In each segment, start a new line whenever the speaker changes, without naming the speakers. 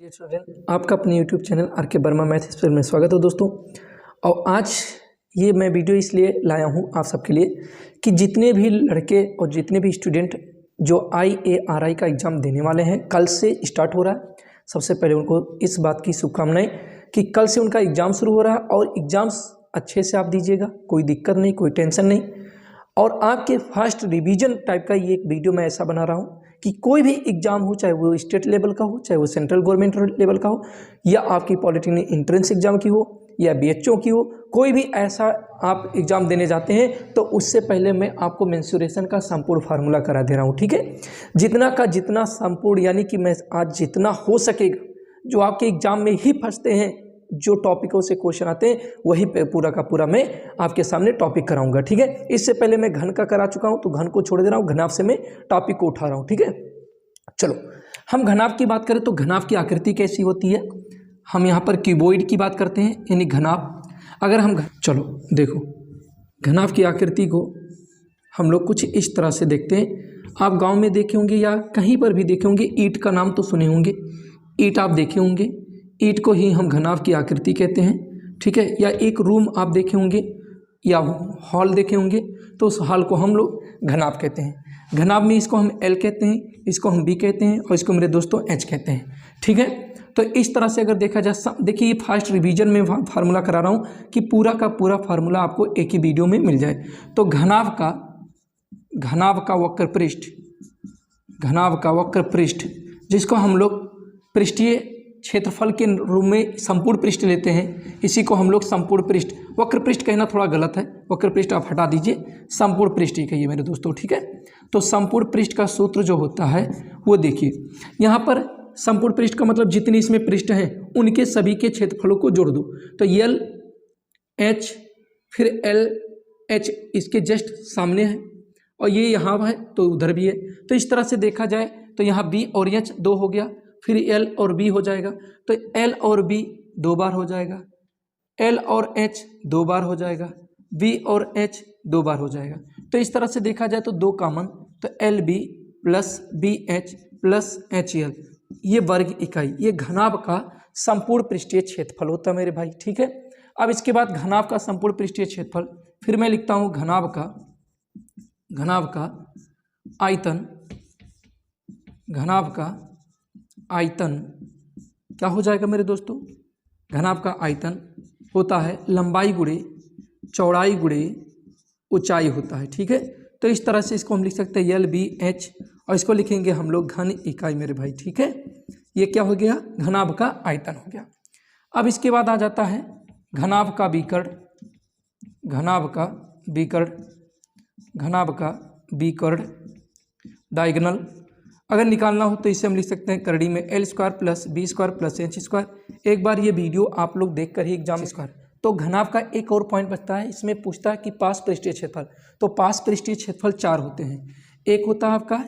Student, आपका अपने YouTube channel are के वर्मा मैथ स्पेशल में स्वागत है दोस्तों। और आज ये मैं वीडियो इसलिए लाया हूँ आप सबके लिए कि जितने भी लड़के और जितने भी स्टूडेंट जो IARI का एग्ज़ाम देने वाले हैं, कल से स्टार्ट हो रहा है। सबसे पहले उनको इस बात की शुभकामनाएं कि कल से उनका एग्ज़ाम शुरू हो रहा है और एग्ज़ाम्स अच्छे से आप दीजिएगा, कोई दिक्कत नहीं, कोई टेंशन नहीं। और आपके फर्स्ट रिवीजन टाइप का ये एक वीडियो मैं ऐसा बना रहा हूँ कि कोई भी एग्ज़ाम हो, चाहे वो स्टेट लेवल का हो, चाहे वो सेंट्रल गवर्नमेंट लेवल का हो, या आपकी पॉलिटेक्निक एंट्रेंस एग्ज़ाम की हो, या BHO की हो, कोई भी ऐसा आप एग्ज़ाम देने जाते हैं तो उससे पहले मैं आपको मेंसुरेशन का संपूर्ण फार्मूला करा दे रहा हूँ। ठीक है, जितना का जितना संपूर्ण, यानी कि मैं आज जितना हो सकेगा, जो आपके एग्ज़ाम में ही फंसते हैं, जो टॉपिकों से क्वेश्चन आते हैं, वही पूरा का पूरा मैं आपके सामने टॉपिक कराऊंगा। ठीक है, इससे पहले मैं घन का करा चुका हूं तो घन को छोड़ दे रहा हूं, घनाभ से मैं टॉपिक को उठा रहा हूं। ठीक है, चलो हम घनाभ की बात करें तो घनाभ की आकृति कैसी होती है। हम यहाँ पर क्यूबॉइड की बात करते हैं, यानी घनाभ। अगर हम चलो देखो, घनाभ की आकृति को हम लोग कुछ इस तरह से देखते हैं। आप गाँव में देखे होंगे या कहीं पर भी देखे होंगे, ईंट का नाम तो सुने होंगे, ईंट आप देखे होंगे, ईंट को ही हम घनाभ की आकृति कहते हैं। ठीक है, या एक रूम आप देखे होंगे या हॉल देखे होंगे तो उस हॉल को हम लोग घनाभ कहते हैं। घनाभ में इसको हम L कहते हैं, इसको हम B कहते हैं और इसको मेरे दोस्तों H कहते हैं। ठीक है, तो इस तरह से अगर देखा जाए, देखिए ये फर्स्ट रिवीजन में फार्मूला करा रहा हूँ कि पूरा का पूरा फार्मूला आपको एक ही वीडियो में मिल जाए। तो घनाभ का वक्र पृष्ठ, घनाभ का वक्र पृष्ठ, जिसको हम लोग पृष्ठीय क्षेत्रफल के रूप में संपूर्ण पृष्ठ लेते हैं, इसी को हम लोग संपूर्ण पृष्ठ, वक्र पृष्ठ कहना थोड़ा गलत है, वक्र पृष्ठ आप हटा दीजिए, संपूर्ण पृष्ठ ही कहिए मेरे दोस्तों। ठीक है, तो संपूर्ण पृष्ठ का सूत्र जो होता है वो देखिए, यहाँ पर संपूर्ण पृष्ठ का मतलब जितने इसमें पृष्ठ हैं उनके सभी के क्षेत्रफलों को जोड़ दो। तो LH फिर LH इसके जस्ट सामने है और ये यहाँ है तो उधर भी है। तो इस तरह से देखा जाए तो यहाँ B और H 2 हो गया, फिर L और B हो जाएगा, तो L और B 2 बार हो जाएगा, L और H 2 बार हो जाएगा, B और H 2 बार हो जाएगा। तो इस तरह से देखा जाए तो 2 कॉमन, तो LB plus BH plus HL, ये वर्ग इकाई, ये घनाभ का संपूर्ण पृष्ठीय क्षेत्रफल होता है मेरे भाई। ठीक है, अब इसके बाद घनाभ का संपूर्ण पृष्ठीय क्षेत्रफल, फिर मैं लिखता हूँ घनाभ का आयतन, घनाभ का आयतन क्या हो जाएगा मेरे दोस्तों, घनाभ का आयतन होता है लंबाई गुणे चौड़ाई गुणे ऊंचाई होता है। ठीक है, तो इस तरह से इसको हम लिख सकते हैं LBH और इसको लिखेंगे हम लोग घन इकाई मेरे भाई। ठीक है, ये क्या हो गया, घनाभ का आयतन हो गया। अब इसके बाद आ जाता है घनाभ का विकर्ण, घनाभ का विकर्ण डायगोनल अगर निकालना हो तो इसे हम लिख सकते हैं करड़ी में L² plus B² plus H²। एक बार ये वीडियो आप लोग देखकर ही एग्जाम स्क्वायर। तो घनाभ का एक और पॉइंट बचता है, इसमें पूछता है कि पास पृष्ठीय क्षेत्रफल, तो पास पृष्ठीय क्षेत्रफल 4 होते हैं। एक होता है आपका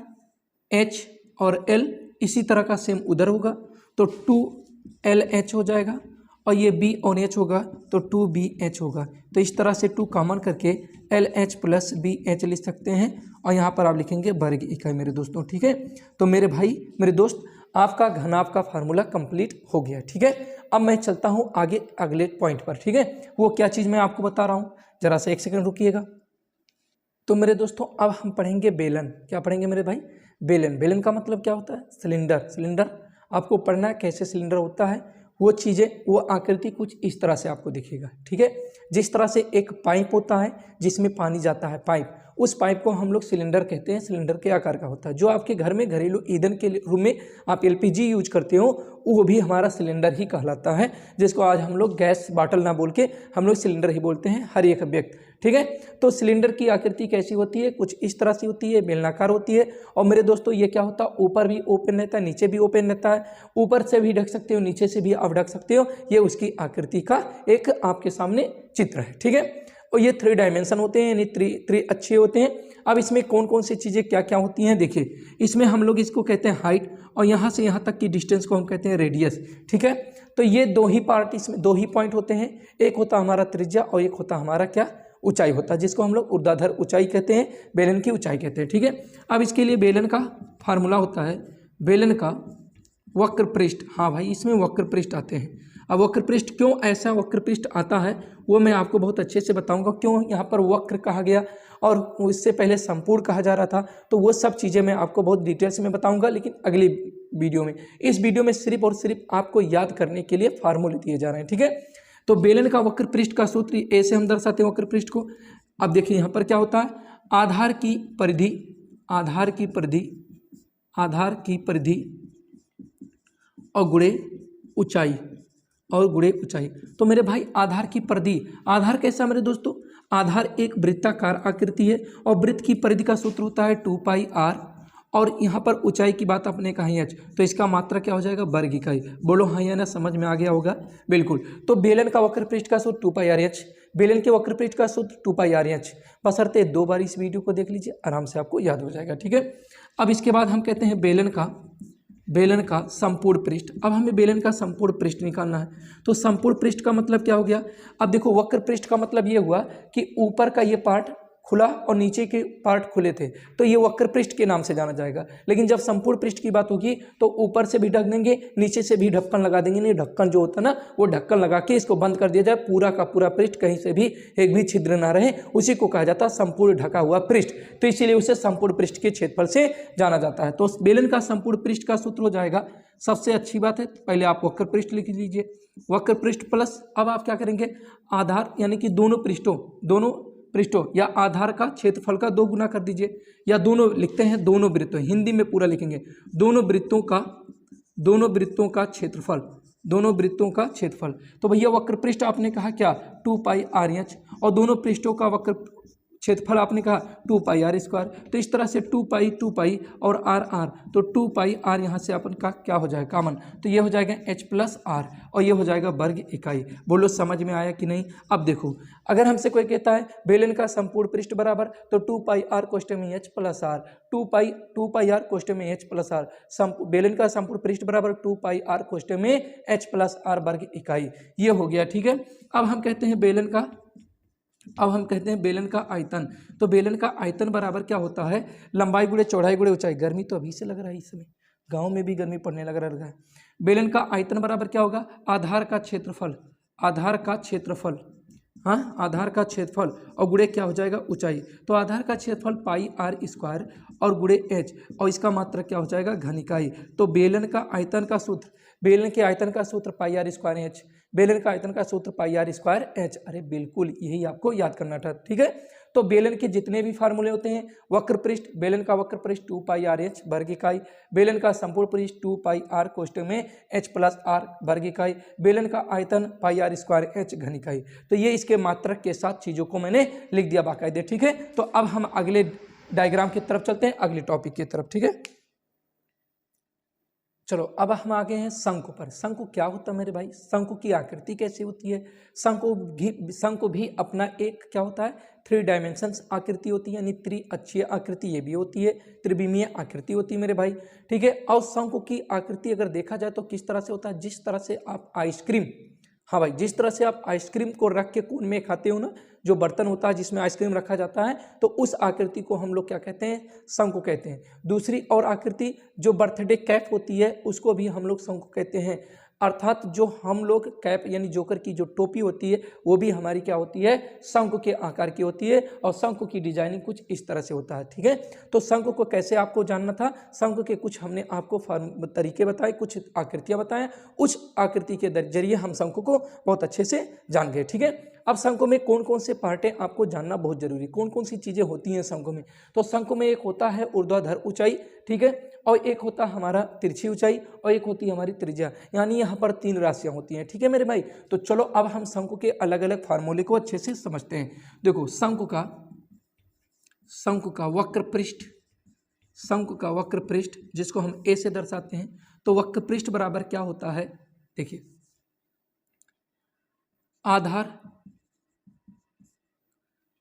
H और L, इसी तरह का सेम उधर होगा तो 2LH हो जाएगा, और ये B और H होगा तो 2BH होगा। तो इस तरह से 2 कॉमन करके LH प्लस BH लिख सकते हैं और यहाँ पर आप लिखेंगे वर्ग इकाई मेरे दोस्तों। ठीक है, तो मेरे भाई मेरे दोस्त, आपका घनाभ का फार्मूला कंप्लीट हो गया। ठीक है, अब मैं चलता हूँ आगे अगले पॉइंट पर। ठीक है, वो क्या चीज़ मैं आपको बता रहा हूँ, जरा सा एक सेकंड रुकिएगा। तो मेरे दोस्तों अब हम पढ़ेंगे बेलन। क्या पढ़ेंगे मेरे भाई, बेलन। बेलन का मतलब क्या होता है, सिलेंडर। सिलेंडर आपको पढ़ना है कैसे सिलेंडर होता है, वो चीज़ें, वो आकृति कुछ इस तरह से आपको दिखेगा। ठीक है, जिस तरह से एक पाइप होता है जिसमें पानी जाता है, पाइप, उस पाइप को हम लोग सिलेंडर कहते हैं। सिलेंडर के आकार का होता है। जो आपके घर में घरेलू ईंधन के रूम में आप LPG यूज करते हो, वो भी हमारा सिलेंडर ही कहलाता है, जिसको आज हम लोग गैस बॉटल ना बोल के हम लोग सिलेंडर ही बोलते हैं हर एक व्यक्ति। ठीक है, तो सिलेंडर की आकृति कैसी होती है, कुछ इस तरह से होती है, बेलनाकार होती है। और मेरे दोस्तों ये क्या होता है, ऊपर भी ओपन रहता है, नीचे भी ओपन रहता है, ऊपर से भी ढक सकते हो, नीचे से भी आप ढक सकते हो। ये उसकी आकृति का एक आपके सामने चित्र है। ठीक है, और ये 3 डायमेंशन होते हैं, यानी 3 अच्छे होते हैं। अब इसमें कौन कौन सी चीज़ें क्या क्या होती हैं देखिए, इसमें हम लोग इसको कहते हैं हाइट, और यहाँ से यहाँ तक की डिस्टेंस को हम कहते हैं रेडियस। ठीक है, तो ये 2 ही पार्ट, इसमें 2 ही पॉइंट होते हैं, एक होता हमारा त्रिज्या और एक होता हमारा क्या, ऊंचाई होता है, जिसको हम लोग ऊर्ध्वाधर ऊंचाई कहते हैं, बेलन की ऊंचाई कहते हैं। ठीक है, अब इसके लिए बेलन का फार्मूला होता है, बेलन का वक्र पृष्ठ, हाँ भाई इसमें वक्र पृष्ठ आते हैं। अब वक्र पृष्ठ क्यों ऐसा वक्र पृष्ठ आता है वो मैं आपको बहुत अच्छे से बताऊंगा, क्यों यहाँ पर वक्र कहा गया और इससे पहले संपूर्ण कहा जा रहा था, तो वो सब चीज़ें मैं आपको बहुत डिटेल्स में बताऊंगा, लेकिन अगली वीडियो में। इस वीडियो में सिर्फ और सिर्फ आपको याद करने के लिए फार्मूले दिए जा रहे हैं, ठीक है। तो बेलन का वक्र पृष्ठ का सूत्र ए से हम दर्शाते हैं वक्र पृष्ठ को। अब देखिए यहाँ पर क्या होता है, आधार की परिधि, आधार की परिधि, आधार की परिधि और गुणे ऊंचाई, और गुणे ऊंचाई। तो मेरे भाई आधार की परिधि, आधार कैसा मेरे दोस्तों, आधार एक वृत्ताकार आकृति है और वृत्त की परिधि का सूत्र होता है 2πr, और यहाँ पर ऊंचाई की बात आपने कहा h, तो इसका मात्रा क्या हो जाएगा, वर्ग इकाई। बोलो हाँ या ना, समझ में आ गया होगा, बिल्कुल। तो बेलन का वक्र पृष्ठ का सूत्र 2πrh, बेलन के वक्र पृष्ठ का सूत्र 2πrh, बशर्ते 2 बार इस वीडियो को देख लीजिए, आराम से आपको याद हो जाएगा, ठीक है। अब इसके बाद हम कहते हैं बेलन का संपूर्ण पृष्ठ। अब हमें बेलन का संपूर्ण पृष्ठ निकालना है, तो संपूर्ण पृष्ठ का मतलब क्या हो गया। अब देखो वक्र पृष्ठ का मतलब ये हुआ कि ऊपर का ये पार्ट खुला और नीचे के पार्ट खुले थे, तो ये वक्र पृष्ठ के नाम से जाना जाएगा। लेकिन जब संपूर्ण पृष्ठ की बात होगी तो ऊपर से भी ढक देंगे, नीचे से भी ढक्कन लगा देंगे, नहीं ढक्कन जो होता है ना, वो ढक्कन लगा के इसको बंद कर दिया जाए, पूरा का पूरा पृष्ठ कहीं से भी एक भी छिद्र ना रहे, उसी को कहा जाता है संपूर्ण ढका हुआ पृष्ठ। तो इसीलिए उसे संपूर्ण पृष्ठ के क्षेत्रफल से जाना जाता है। तो बेलन का संपूर्ण पृष्ठ का सूत्र हो जाएगा, सबसे अच्छी बात है पहले आप वक्र पृष्ठ लिख लीजिए, वक्र पृष्ठ प्लस, अब आप क्या करेंगे, आधार यानी कि दोनों पृष्ठों या आधार का क्षेत्रफल का 2 गुना कर दीजिए, या दोनों लिखते हैं, दोनों वृत्तों, हिंदी में पूरा लिखेंगे, दोनों वृत्तों का क्षेत्रफल, दोनों वृत्तों का क्षेत्रफल। तो भैया वक्र पृष्ठ आपने कहा क्या, 2πrh, और दोनों पृष्ठों का वक्र क्षेत्रफल आपने कहा 2πr²। तो इस तरह से 2π और r, तो 2πr यहाँ से अपन का क्या हो जाएगा कॉमन, तो ये हो जाएगा h+r और ये हो जाएगा वर्ग इकाई। बोलो समझ में आया कि नहीं। अब देखो अगर हमसे कोई कहता है बेलन का संपूर्ण पृष्ठ बराबर, तो 2πr कोष्ठक में h+r, 2πr कोष्ठक में h+r, बेलन का संपूर्ण पृष्ठ बराबर 2πr कोष्ठक में h+r वर्ग इकाई, ये हो गया, ठीक है। अब हम कहते हैं बेलन का आयतन। तो बेलन का आयतन बराबर क्या होता है, लंबाई गुणे चौड़ाई गुणे ऊंचाई। गर्मी तो अभी से लग रहा है, इस समय गांव में भी गर्मी पड़ने लग रहा है। बेलन का आयतन बराबर क्या होगा, आधार का क्षेत्रफल, हाँ आधार का क्षेत्रफल और गुणे क्या हो जाएगा ऊंचाई। तो आधार का क्षेत्रफल πr² और गुणे h, और इसका मात्रक क्या हो जाएगा, घन इकाई। तो बेलन का आयतन का सूत्र, बेलन के आयतन का सूत्र πr²h, बेलन का आयतन का सूत्र πr²h। अरे बिल्कुल यही आपको याद करना था, ठीक है। तो बेलन के जितने भी फार्मूले होते हैं, वक्र पृष्ठ, बेलन का वक्र पृष्ठ 2πrh वर्ग इकाई, बेलन का संपूर्ण पृष्ठ 2πr कोष्ठक में h+r वर्ग इकाई, बेलन का आयतन πr²h घन इकाई। तो ये इसके मात्रक के साथ चीज़ों को मैंने लिख दिया बाकायदे, ठीक है। तो अब हम अगले डायग्राम की तरफ चलते हैं, अगले टॉपिक की तरफ, ठीक है। चलो अब हम आ गए हैं शंकु पर। शंकु क्या होता है मेरे भाई, शंकु की आकृति कैसे होती है। शंकु भी अपना एक क्या होता है, 3 डायमेंशंस आकृति होती है, यानी त्रिअक्षीय आकृति ये भी होती है, त्रिविमीय आकृति होती है मेरे भाई, ठीक है। और शंकु की आकृति अगर देखा जाए तो किस तरह से होता है, जिस तरह से आप आइसक्रीम, हाँ भाई जिस तरह से आप आइसक्रीम को रख के कोन में खाते हो ना, जो बर्तन होता है जिसमें आइसक्रीम रखा जाता है, तो उस आकृति को हम लोग क्या कहते हैं, शंकु कहते हैं। दूसरी और आकृति जो बर्थडे कैप होती है उसको भी हम लोग शंकु कहते हैं। अर्थात जो हम लोग कैप यानी जोकर की जो टोपी होती है वो भी हमारी क्या होती है, शंकु के आकार की होती है, और शंकु की डिजाइनिंग कुछ इस तरह से होता है, ठीक है। तो शंकु को कैसे आपको जानना था, शंकु के कुछ हमने आपको तरीके बताए, कुछ आकृतियां बताएं, उस आकृति के जरिए हम शंकु को बहुत अच्छे से जान गए, ठीक है। अब शंकु में कौन कौन से पार्ट है आपको जानना बहुत जरूरी, कौन कौन सी चीजें होती हैं शंकु में। तो शंकु में एक होता है ऊर्ध्वाधर ऊंचाई, ठीक है, और एक होता है हमारा तिरछी ऊंचाई, और एक होती है हमारी त्रिज्या, यानी यहाँ पर 3 राशियाँ होती हैं, ठीक है मेरे भाई। तो चलो अब हम शंकु के अलग अलग फार्मूले को अच्छे से समझते हैं। देखो शंकु का वक्र पृष्ठ जिसको हम ए से दर्शाते हैं, तो वक्र पृष्ठ बराबर क्या होता है, देखिए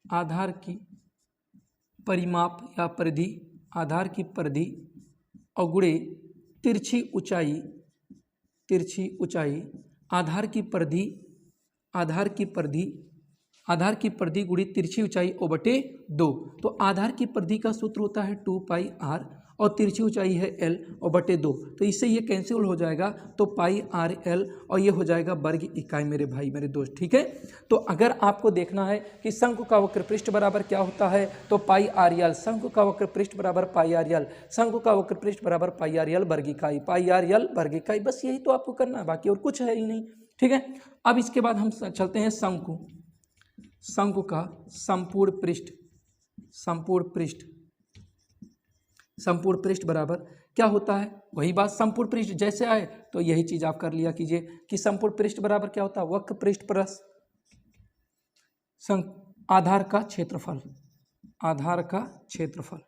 आधार की परिमाप या परिधि, आधार की परिधि और गुणे तिरछी ऊंचाई, आधार की परिधि गुणे तिरछी ऊंचाई ओ बटे 2। तो आधार की परिधि का सूत्र होता है 2πr और तिरछी ऊंचाई है l और बटे 2, तो इससे ये कैंसिल हो जाएगा, तो पाई आर एल और ये हो जाएगा वर्ग इकाई मेरे भाई मेरे दोस्त। ठीक है, तो अगर आपको देखना है कि शंकु का वक्र पृष्ठ बराबर क्या होता है, तो पाई आर एल, शंकु का वक्र पृष्ठ बराबर पाई आर एल, शंकु का वक्र पृष्ठ बराबर पाई आर एल वर्ग इकाई, पाई आर एल वर्ग इकाई, बस यही तो आपको करना है, बाकी और कुछ है ही नहीं। ठीक है, अब इसके बाद हम चलते हैं शंकु, शंकु का संपूर्ण पृष्ठ, संपूर्ण पृष्ठ, संपूर्ण पृष्ठ बराबर क्या होता है, वही बात, संपूर्ण पृष्ठ जैसे आए तो यही चीज आप कर लिया कीजिए कि संपूर्ण पृष्ठ बराबर क्या होता है, वक्र पृष्ठ प्लस आधार का क्षेत्रफल, आधार का क्षेत्रफल,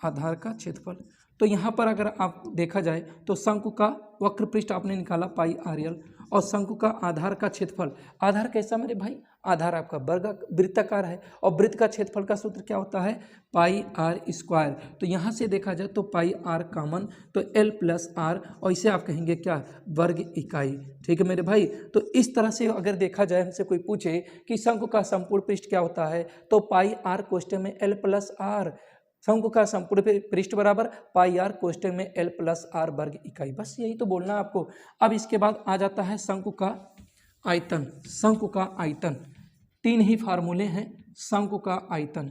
आधार का क्षेत्रफल। तो यहाँ पर अगर आप देखा जाए तो शंकु का वक्र पृष्ठ आपने निकाला पाई आर एल और शंकु का आधार का क्षेत्रफल, आधार कैसा मेरे भाई, आधार आपका वर्ग वृत्ताकार है और वृत्त का क्षेत्रफल का सूत्र क्या होता है, पाई आर स्क्वायर। तो यहाँ से देखा जाए तो पाई आर कॉमन, तो एल प्लस आर और इसे आप कहेंगे क्या, वर्ग इकाई। ठीक है मेरे भाई, तो इस तरह से अगर देखा जाए, हमसे कोई पूछे कि शंकु का संपूर्ण पृष्ठ क्या होता है, तो पाई आर कोष्ठक में एल प्लस आर, शंकु का संपूर्ण पृष्ठ बराबर पाई आर कोष्ठक में एल प्लस आर वर्ग इकाई, बस यही तो बोलना है आपको। अब इसके बाद आ जाता है शंकु का आयतन, शंकु का आयतन, तीन ही फार्मूले हैं। शंकु का आयतन,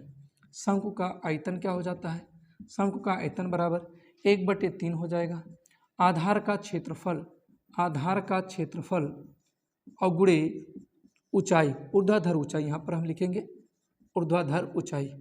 शंकु का आयतन क्या हो जाता है, शंकु का आयतन बराबर 1/3 हो जाएगा आधार का क्षेत्रफल, आधार का क्षेत्रफल और गुणे ऊंचाई, ऊर्ध्वाधर ऊंचाई, यहाँ पर हम लिखेंगे ऊर्ध्वाधर ऊंचाई,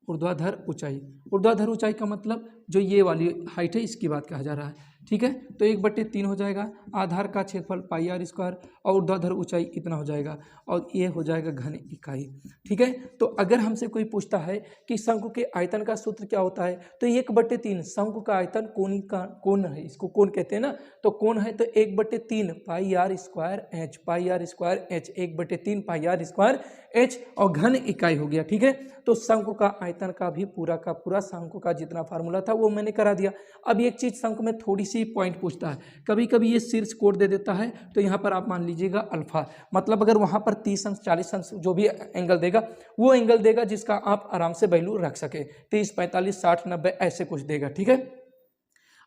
ऊर्ध्वाधर ऊंचाई, ऊर्ध्वाधर ऊंचाई का मतलब जो ये वाली हाइट है इसकी बात कहा जा रहा है। ठीक है, तो 1/3 हो जाएगा आधार का क्षेत्रफल पाई आर स्क्वायर और ऊर्ध्वाधर ऊंचाई इतना हो जाएगा और ये हो जाएगा घन इकाई। ठीक है, तो अगर हमसे कोई पूछता है कि शंकु के आयतन का सूत्र क्या होता है, तो 1/3 शंकु का आयतन कोनी का कोण है, इसको कोण कहते हैं ना, तो कोण है तो 1/3 pi R square H, pi R square H, 1/3 pi R square H और घन इकाई हो गया। ठीक है, तो शंकु का आयतन का भी पूरा का पूरा शंकु का जितना फार्मूला था वो मैंने करा दिया। अब एक चीज शंकु में थोड़ी सी पॉइंट पूछता है, कभी कभी ये शीर्ष कोण दे देता है, तो यहाँ पर आप मान लीजिएगा अल्फा, मतलब अगर वहाँ पर 30 अंश 40 अंश जो भी एंगल देगा वो एंगल देगा जिसका आप आराम से वैल्यू रख सके, 30 45 60 90 ऐसे कुछ देगा। ठीक है,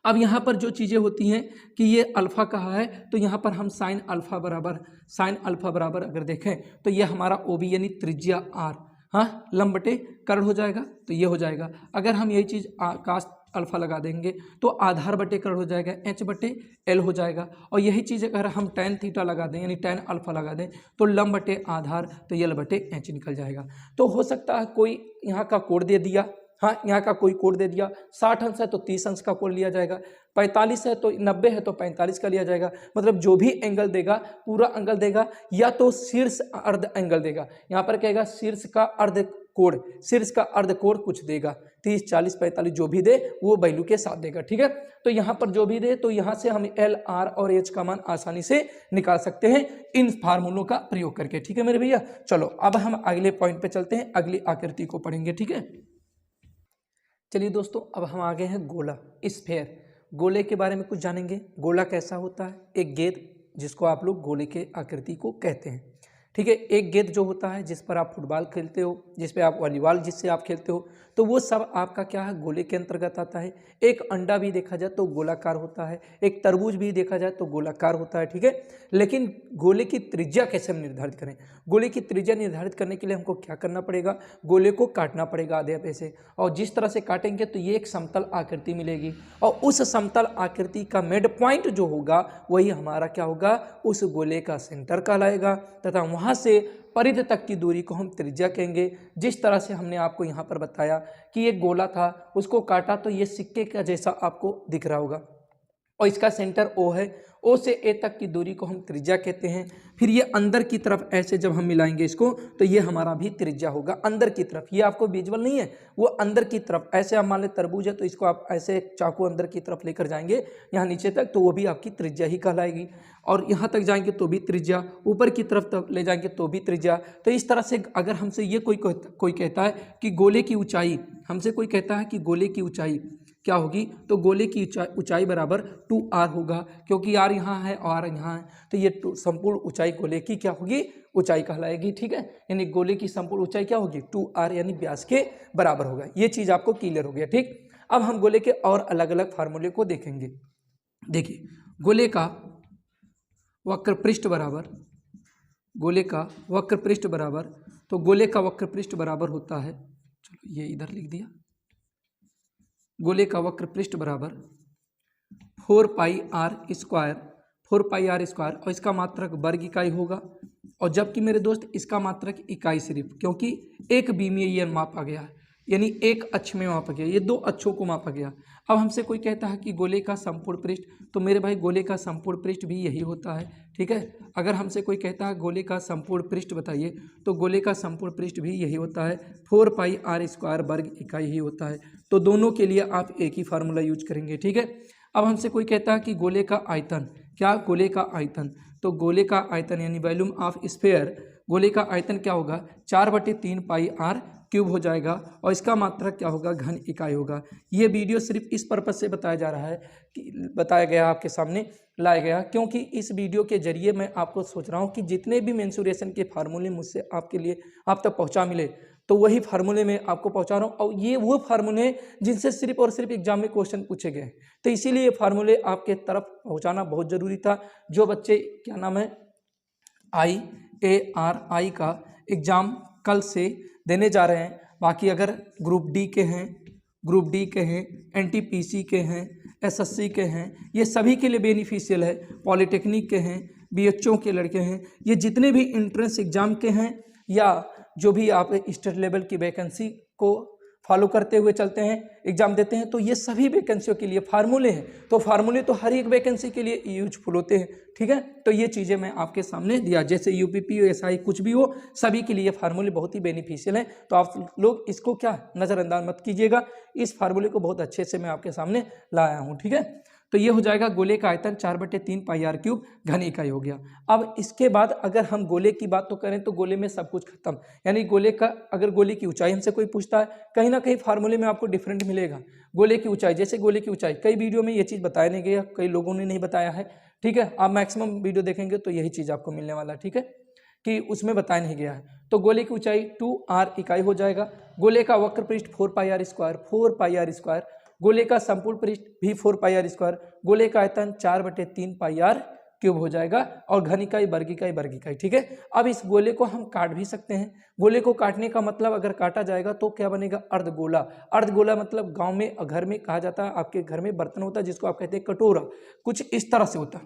अब यहाँ पर जो चीज़ें होती हैं कि ये अल्फा कहा है, तो यहाँ पर हम साइन अल्फा बराबर, साइन अल्फा बराबर अगर देखें तो ये हमारा ओ बी यानी त्रिज्या आर, हाँ, लंब बटे कर्ण हो जाएगा, तो ये हो जाएगा। अगर हम यही चीज़ कास्ट अल्फा लगा देंगे तो आधार बटे कर्ण हो जाएगा, एच बटे एल हो जाएगा। और यही चीज़ अगर हम tan थीटा लगा दें यानी tan अल्फा लगा दें तो लंब बटे आधार तो एल बटे एच निकल जाएगा। तो हो सकता है कोई यहाँ का कोण दे दिया, हाँ, यहाँ का कोई कोण दे दिया, 60 अंश है तो 30 अंश का कोण लिया जाएगा, 45 है तो 90 है तो 45 का लिया जाएगा, मतलब जो भी एंगल देगा पूरा एंगल देगा या तो शीर्ष अर्ध एंगल देगा, यहाँ पर कहेगा शीर्ष का अर्ध कोण, शीर्ष का अर्ध कोण कुछ देगा, 30 40 45 जो भी दे वो वैल्यू के साथ देगा। ठीक है, तो यहाँ पर जो भी दे तो यहाँ से हम एल आर और एच का मान आसानी से निकाल सकते हैं इन फार्मूलों का प्रयोग करके। ठीक है मेरे भैया, चलो अब हम अगले पॉइंट पे चलते हैं, अगली आकृति को पढ़ेंगे। ठीक है, चलिए दोस्तों, अब हम आ गए हैं गोला, स्फेयर। गोले के बारे में कुछ जानेंगे, गोला कैसा होता है, एक गेंद जिसको आप लोग गोले के आकृति को कहते हैं। ठीक है, एक गेंद जो होता है जिस पर आप फुटबॉल खेलते हो, जिस पे आप वॉलीबॉल जिससे आप खेलते हो, तो वो सब आपका क्या है, गोले के अंतर्गत आता है। एक अंडा भी देखा जाए तो गोलाकार होता है, एक तरबूज भी देखा जाए तो गोलाकार होता है। ठीक है, लेकिन गोले की त्रिज्या कैसे हम निर्धारित करें, गोले की त्रिज्या निर्धारित करने के लिए हमको क्या करना पड़ेगा, गोले को काटना पड़ेगा आधे पे से, और जिस तरह से काटेंगे तो ये एक समतल आकृति मिलेगी और उस समतल आकृति का मिड पॉइंट जो होगा वही हमारा क्या होगा, उस गोले का सेंटर कहलाएगा, तथा वहाँ से परिधि तक की दूरी को हम त्रिज्या कहेंगे। जिस तरह से हमने आपको यहाँ पर बताया कि एक गोला था, उसको काटा तो ये सिक्के का जैसा आपको दिख रहा होगा और इसका सेंटर O है, O से A तक की दूरी को हम त्रिज्या कहते हैं। फिर ये अंदर की तरफ ऐसे जब हम मिलाएंगे इसको तो ये हमारा भी त्रिज्या होगा अंदर की तरफ, ये आपको विजुअल नहीं है, वो अंदर की तरफ। ऐसे आप मान लें तरबूज है तो इसको आप ऐसे चाकू अंदर की तरफ लेकर जाएंगे यहाँ नीचे तक तो वो भी आपकी त्रिज्या ही कहलाएगी, और यहाँ तक जाएंगे तो भी त्रिज्या, ऊपर की तरफ तक ले जाएंगे तो भी त्रिज्या। तो इस तरह से अगर हमसे ये कोई कहता है कि गोले की ऊंचाई, हमसे कोई कहता है कि गोले की ऊंचाई क्या होगी, तो गोले की ऊंचाई बराबर 2r होगा, क्योंकि r यहाँ है और r यहाँ है, तो ये संपूर्ण ऊंचाई गोले की क्या होगी, ऊंचाई कहलाएगी। ठीक है, यानी गोले की संपूर्ण ऊंचाई क्या होगी, 2r यानी व्यास के बराबर होगा। ये चीज़ आपको क्लियर हो गया। ठीक, अब हम गोले के और अलग अलग फार्मूले को देखेंगे। देखिए, गोले का वक्र पृष्ठ बराबर, गोले का वक्र पृष्ठ बराबर, तो गोले का वक्र पृष्ठ बराबर होता है, चलो ये इधर लिख दिया, गोले का वक्र पृष्ठ बराबर 4 pi R square, 4 pi R square, और इसका मात्रक वर्ग इकाई होगा। और जबकि मेरे दोस्त इसका मात्रक इकाई सिर्फ, क्योंकि एक बी में ये मापा गया है, यानी एक अक्ष में मापा गया, ये दो अक्षों को मापा गया। अब हमसे कोई कहता है कि गोले का संपूर्ण पृष्ठ, तो मेरे भाई गोले का संपूर्ण पृष्ठ भी यही होता है, ठीक है। अगर हमसे कोई कहता है गोले का संपूर्ण पृष्ठ बताइए, तो गोले का संपूर्ण पृष्ठ भी यही होता है, 4 पाई आर स्क्वायर वर्ग इकाई ही होता है। तो दोनों के लिए आप एक ही फार्मूला यूज करेंगे, ठीक है। अब हमसे कोई कहता है कि गोले का आयतन, क्या गोले का आयतन, तो गोले का आयतन यानी वॉल्यूम ऑफ स्फीयर, गोले का आयतन क्या होगा, 4/3 पाई आर क्यूब हो जाएगा, और इसका मात्रक क्या होगा, घन इकाई होगा। ये वीडियो सिर्फ इस पर्पज से बताया जा रहा है कि बताया गया, आपके सामने लाया गया, क्योंकि इस वीडियो के जरिए मैं आपको सोच रहा हूँ कि जितने भी मेंसुरेशन के फार्मूले मुझसे आपके लिए आप तक पहुँचा मिले, तो वही फार्मूले में आपको पहुँचा रहा हूँ। और ये वो फार्मूले जिनसे सिर्फ और सिर्फ एग्जाम में क्वेश्चन पूछे गए, तो इसीलिए ये फार्मूले आपके तरफ पहुँचाना बहुत ज़रूरी था। जो बच्चे क्या नाम है IARI का एग्ज़ाम कल से देने जा रहे हैं, बाकी अगर ग्रुप डी के हैं, ग्रुप डी के हैं, NTPC के हैं, SSC के हैं, ये सभी के लिए बेनिफिशियल है। पॉलिटेक्निक के हैं, BHO के लड़के हैं, ये जितने भी इंट्रेंस एग्ज़ाम के हैं या जो भी आप स्टेट लेवल की वैकेंसी को फॉलो करते हुए चलते हैं, एग्जाम देते हैं, तो ये सभी वैकेंसियों के लिए फार्मूले हैं। तो फार्मूले तो हर एक वैकेंसी के लिए यूजफुल होते हैं, ठीक है। तो ये चीज़ें मैं आपके सामने दिया, जैसे UPP SI कुछ भी हो, सभी के लिए फार्मूले बहुत ही बेनिफिशियल हैं। तो आप लोग इसको क्या नज़रअंदाज मत कीजिएगा, इस फार्मूले को बहुत अच्छे से मैं आपके सामने लाया हूँ, ठीक है। तो ये हो जाएगा गोले का आयतन 4/3 पाई आर क्यूब घन इकाई हो गया। अब इसके बाद अगर हम गोले की बात तो करें, तो गोले में सब कुछ खत्म, यानी गोले का, अगर गोले की ऊंचाई हमसे कोई पूछता है, कहीं ना कहीं फार्मूले में आपको डिफरेंट मिलेगा। गोले की ऊंचाई, जैसे गोले की ऊंचाई कई वीडियो में ये चीज़ बताया नहीं गया, कई लोगों ने नहीं बताया है, ठीक है। आप मैक्सिमम वीडियो देखेंगे तो यही चीज़ आपको मिलने वाला है, ठीक है, कि उसमें बताया नहीं गया है। तो गोले की ऊंचाई 2r इकाई हो जाएगा। गोले का वक्र पृष्ठ 4 pi R square, 4 pi R square, गोले का संपूर्ण पृष्ठ भी 4 पाई आर स्क्वायर, गोले का आयतन 4/3 पाई आर क्यूब हो जाएगा, और घन इकाई वर्ग इकाई वर्ग इकाई, ठीक है। अब इस गोले को हम काट भी सकते हैं। गोले को काटने का मतलब, अगर काटा जाएगा तो क्या बनेगा, अर्धगोला। अर्धगोला मतलब गांव में घर में कहा जाता है, आपके घर में बर्तन होता है जिसको आप कहते हैं कटोरा, कुछ इस तरह से होता है,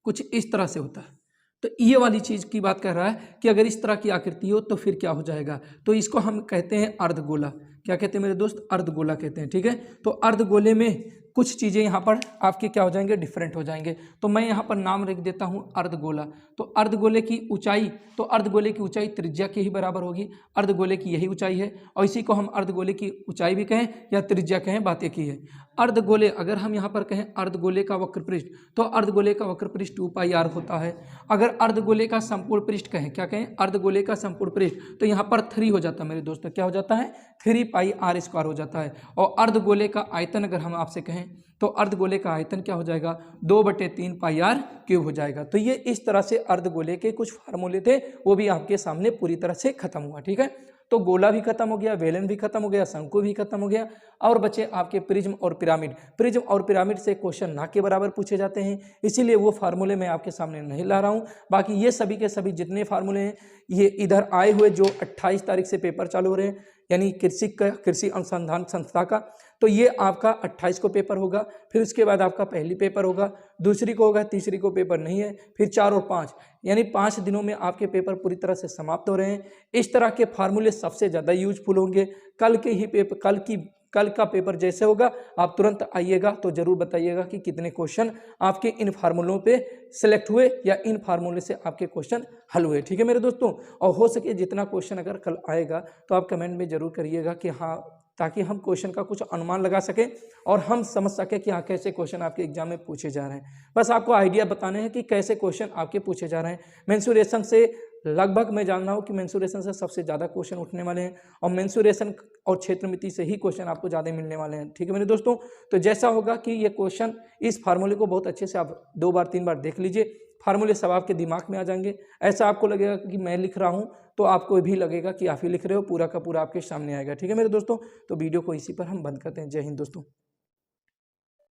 कुछ इस तरह से होता है। तो ये वाली चीज़ की बात कर रहा है कि अगर इस तरह की आकृति हो तो फिर क्या हो जाएगा, तो इसको हम कहते हैं अर्धगोला। क्या कहते हैं मेरे दोस्त, अर्धगोला कहते हैं, ठीक है। तो अर्धगोले में कुछ चीज़ें यहाँ पर आपके क्या हो जाएंगे, डिफरेंट हो जाएंगे। तो मैं यहाँ पर नाम लिख देता हूँ अर्धगोला। तो अर्धगोले की ऊंचाई, तो अर्धगोले की ऊंचाई त्रिज्या के ही बराबर होगी, अर्धगोले की यही ऊंचाई है, और इसी को हम अर्धगोले की ऊंचाई भी कहें या त्रिज्या कहें, बातें की है। अर्धगोले, अगर हम यहाँ पर कहें अर्धगोले का वक्र पृष्ठ, तो अर्धगोले का वक्र पृष्ठ 2 पाई आर होता है। अगर अर्धगोले का संपूर्ण पृष्ठ कहें, क्या कहें, अर्धगोले का संपूर्ण पृष्ठ, तो यहाँ पर 3 हो जाता है मेरे दोस्तों, क्या हो जाता है, 3 पाई आर स्क्वायर हो जाता है। और अर्धगोले का आयतन अगर हम आपसे कहें, तो अर्धगोले का आयतन क्या हो जाएगा, 2/3 पाई आर क्यूब हो जाएगा। तो ये इस तरह से अर्धगोले के कुछ फार्मूले थे, वो भी आपके सामने पूरी तरह से खत्म हुआ, ठीक है। तो गोला भी खत्म हो गया, वेलन भी खत्म हो गया, शंकु भी खत्म हो गया, और बचे आपके प्रिज्म और पिरामिड। प्रिज्म और पिरामिड से क्वेश्चन ना के बराबर पूछे जाते हैं, इसीलिए वो फार्मूले मैं आपके सामने नहीं ला रहा हूँ। बाकी ये सभी के सभी जितने फार्मूले हैं, ये इधर आए हुए जो 28 तारीख से पेपर चालू हो रहे हैं, यानी कृषि अनुसंधान संस्था का, तो ये आपका 28 को पेपर होगा। फिर उसके बाद आपका पहली पेपर होगा, दूसरी को होगा, तीसरी को पेपर नहीं है, फिर 4 और 5, यानी 5 दिनों में आपके पेपर पूरी तरह से समाप्त हो रहे हैं। इस तरह के फार्मूले सबसे ज़्यादा यूजफुल होंगे। कल के ही पेपर, कल का पेपर जैसे होगा, आप तुरंत आइएगा तो ज़रूर बताइएगा कि कितने क्वेश्चन आपके इन फार्मूलों पे सिलेक्ट हुए या इन फार्मूले से आपके क्वेश्चन हल हुए, ठीक है मेरे दोस्तों। और हो सके जितना क्वेश्चन अगर कल आएगा तो आप कमेंट में ज़रूर करिएगा कि हाँ, ताकि हम क्वेश्चन का कुछ अनुमान लगा सकें और हम समझ सकें कि हाँ कैसे क्वेश्चन आपके एग्जाम में पूछे जा रहे हैं। बस आपको आइडिया बताने हैं कि कैसे क्वेश्चन आपके पूछे जा रहे हैं। मेंसुरेशन से लगभग मैं जान रहा हूँ कि मेंसुरेशन से सबसे ज़्यादा क्वेश्चन उठने वाले हैं, और मेंसुरेशन और क्षेत्रमिति से ही क्वेश्चन आपको ज़्यादा मिलने वाले हैं, ठीक है मेरे दोस्तों। तो जैसा होगा कि ये क्वेश्चन, इस फार्मूले को बहुत अच्छे से आप 2 बार 3 बार देख लीजिए, फार्मूले सब आपके दिमाग में आ जाएंगे। ऐसा आपको लगेगा कि मैं लिख रहा हूँ तो आपको भी लगेगा कि आप ही लिख रहे हो, पूरा का पूरा आपके सामने आएगा। ठीक है मेरे दोस्तों, तो वीडियो को इसी पर हम बंद करते हैं। जय हिंद दोस्तों।